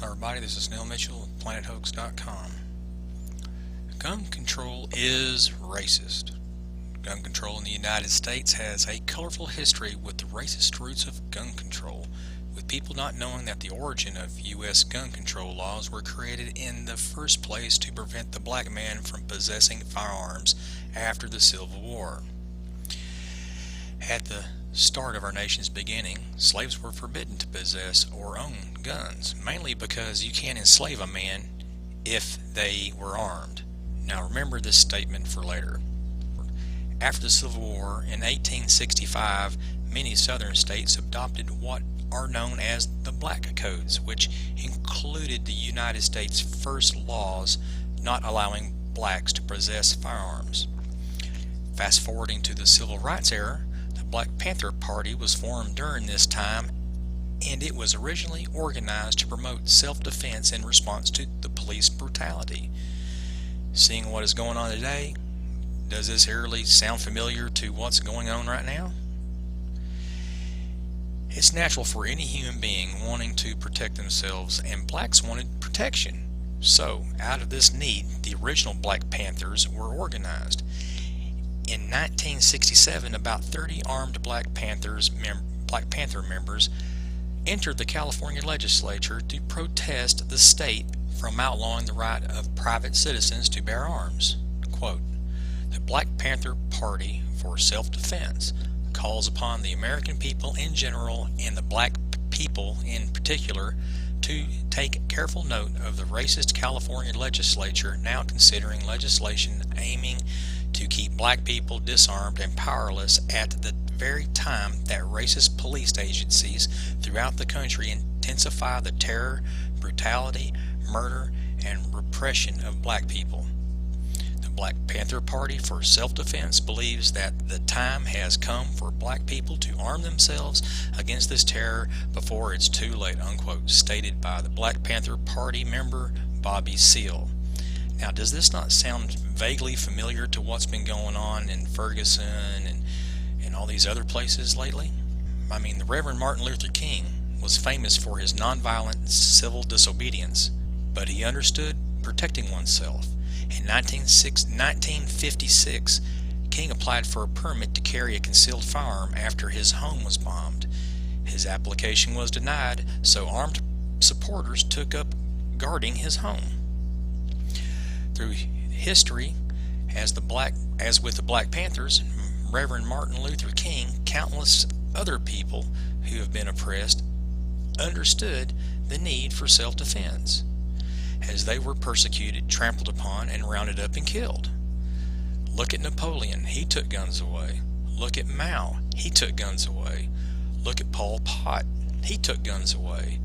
Hi everybody, this is Neil Mitchell with PlanetHoax.com. Gun control is racist. Gun control in the United States has a colorful history with the racist roots of gun control, with people not knowing that the origin of U.S. gun control laws were created in the first place to prevent the black man from possessing firearms after the Civil War. At the start of our nation's beginning, slaves were forbidden to possess or own guns, mainly because you can't enslave a man if they were armed. Now remember this statement for later. After the Civil War in 1865, many southern states adopted what are known as the Black Codes, which included the United States' first laws not allowing blacks to possess firearms. Fast forwarding to the Civil Rights era, the Black Panther Party was formed during this time, and it was originally organized to promote self-defense in response to the police brutality. Seeing what is going on today, does this eerily sound familiar to what's going on right now? It's natural for any human being wanting to protect themselves, and blacks wanted protection. So, out of this need, the original Black Panthers were organized. In 1967, about 30 armed Black Panther members entered the California legislature to protest the state from outlawing the right of private citizens to bear arms. Quote, "The Black Panther Party for Self-Defense calls upon the American people in general and the black people in particular to take careful note of the racist California legislature now considering legislation aiming to keep black people disarmed and powerless at the very time that racist police agencies throughout the country intensify the terror, brutality, murder, and repression of black people. The Black Panther Party for Self-Defense believes that the time has come for black people to arm themselves against this terror before it's too late," unquote, stated by the Black Panther Party member Bobby Seale. Now, does this not sound vaguely familiar to what's been going on in Ferguson and all these other places lately? I mean, the Reverend Martin Luther King was famous for his nonviolent civil disobedience, but he understood protecting oneself. In 1956, King applied for a permit to carry a concealed firearm after his home was bombed. His application was denied, so armed supporters took up guarding his home. Through history, as with the Black Panthers, Reverend Martin Luther King, countless other people who have been oppressed understood the need for self-defense, as they were persecuted, trampled upon, and rounded up and killed. Look at Napoleon, he took guns away. Look at Mao, he took guns away. Look at Pol Pot, he took guns away.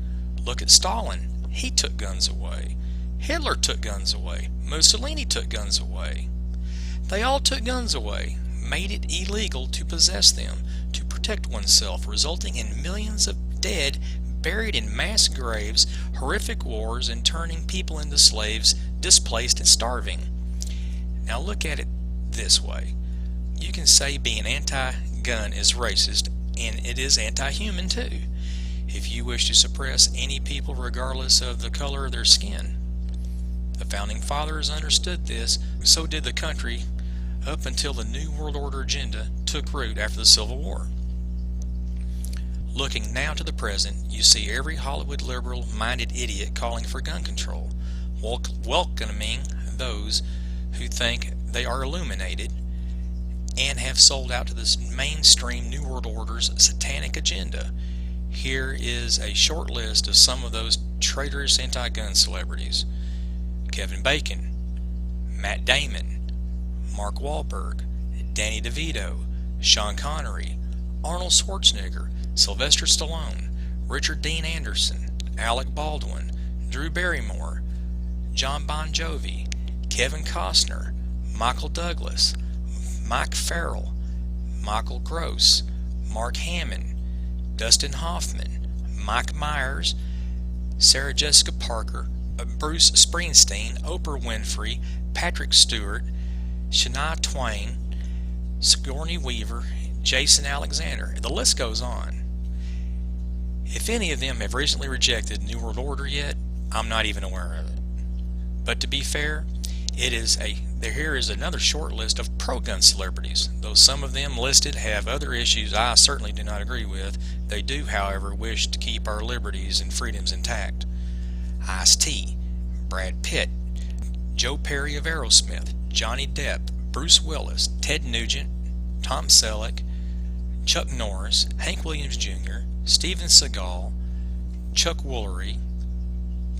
Look at Stalin, he took guns away. Hitler took guns away. Mussolini took guns away. They all took guns away, made it illegal to possess them, to protect oneself, resulting in millions of dead buried in mass graves, horrific wars, and turning people into slaves, displaced and starving. Now look at it this way. You can say being anti-gun is racist, and it is anti-human too, if you wish to suppress any people regardless of the color of their skin. The Founding Fathers understood this, so did the country, up until the New World Order agenda took root after the Civil War. Looking now to the present, you see every Hollywood liberal-minded idiot calling for gun control, welcoming those who think they are illuminated and have sold out to this mainstream New World Order's satanic agenda. Here is a short list of some of those traitorous anti-gun celebrities: Kevin Bacon, Matt Damon, Mark Wahlberg, Danny DeVito, Sean Connery, Arnold Schwarzenegger, Sylvester Stallone, Richard Dean Anderson, Alec Baldwin, Drew Barrymore, John Bon Jovi, Kevin Costner, Michael Douglas, Mike Farrell, Michael Gross, Mark Hamill, Dustin Hoffman, Mike Myers, Sarah Jessica Parker, Bruce Springsteen, Oprah Winfrey, Patrick Stewart, Shania Twain, Sigourney Weaver, Jason Alexander. The list goes on. If any of them have recently rejected New World Order yet, I'm not even aware of it. But to be fair, here is another short list of pro-gun celebrities. Though some of them listed have other issues I certainly do not agree with, they do, however, wish to keep our liberties and freedoms intact. Ice-T, Brad Pitt, Joe Perry of Aerosmith, Johnny Depp, Bruce Willis, Ted Nugent, Tom Selleck, Chuck Norris, Hank Williams Jr., Steven Seagal, Chuck Woolery,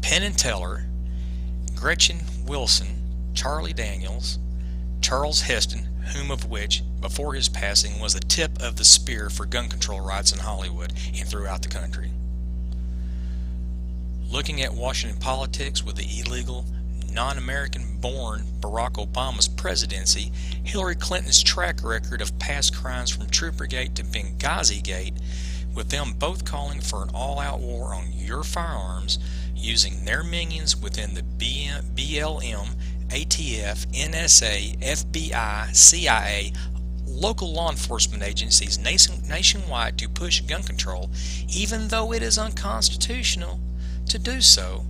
Penn and Teller, Gretchen Wilson, Charlie Daniels, Charles Heston, whom of which, before his passing, was the tip of the spear for gun control rights in Hollywood and throughout the country. Looking at Washington politics with the illegal, non-American-born Barack Obama's presidency, Hillary Clinton's track record of past crimes from Troopergate to Benghazigate, with them both calling for an all-out war on your firearms, using their minions within the BLM, ATF, NSA, FBI, CIA, local law enforcement agencies nationwide to push gun control, even though it is unconstitutional to do so,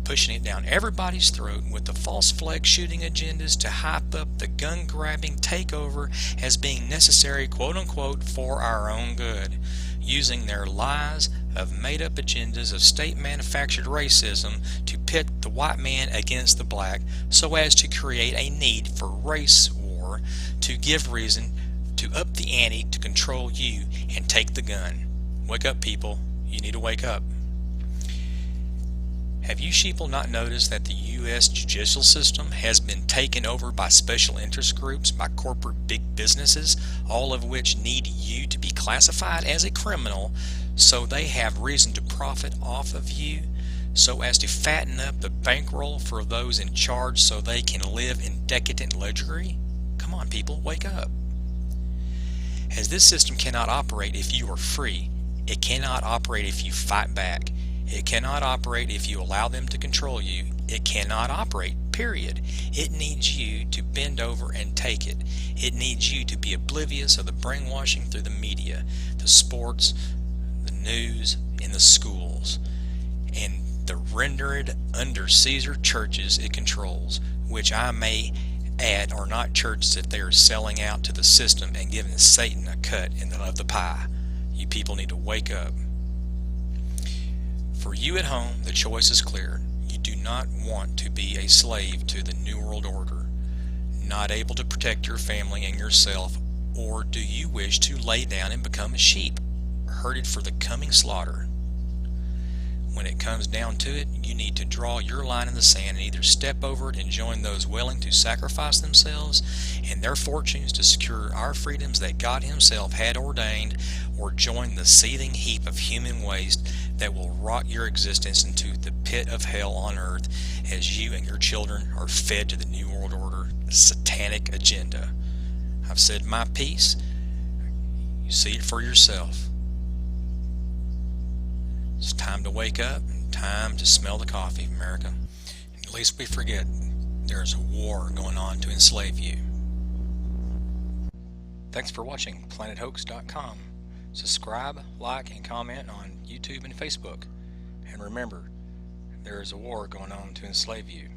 pushing it down everybody's throat with the false flag shooting agendas to hype up the gun grabbing takeover as being necessary, quote unquote, for our own good, using their lies of made up agendas of state manufactured racism to pit the white man against the black so as to create a need for race war to give reason to up the ante to control you and take the gun. Wake up, people. You need to wake up. Have you sheeple not noticed that the U.S. judicial system has been taken over by special interest groups, by corporate big businesses, all of which need you to be classified as a criminal so they have reason to profit off of you, so as to fatten up the bankroll for those in charge so they can live in decadent luxury? Come on, people, wake up. As this system cannot operate if you are free, it cannot operate if you fight back. It cannot operate if you allow them to control you. It cannot operate, period. It needs you to bend over and take it. It needs you to be oblivious of the brainwashing through the media, the sports, the news, and the schools, and the rendered under Caesar churches it controls, which I may add are not churches if they are selling out to the system and giving Satan a cut of the pie. You people need to wake up. For you at home, the choice is clear. You do not want to be a slave to the New World Order, not able to protect your family and yourself, or do you wish to lay down and become a sheep, herded for the coming slaughter? When it comes down to it, you need to draw your line in the sand and either step over it and join those willing to sacrifice themselves and their fortunes to secure our freedoms that God Himself had ordained, or join the seething heap of human waste that will rot your existence into the pit of hell on earth as you and your children are fed to the New World Order satanic agenda. I've said my piece. You see it for yourself. It's time to wake up and time to smell the coffee, America. At least we forget there's a war going on to enslave you. Thanks for watching PlanetHoax.com. Subscribe, like, and comment on YouTube and Facebook. And remember, there is a war going on to enslave you.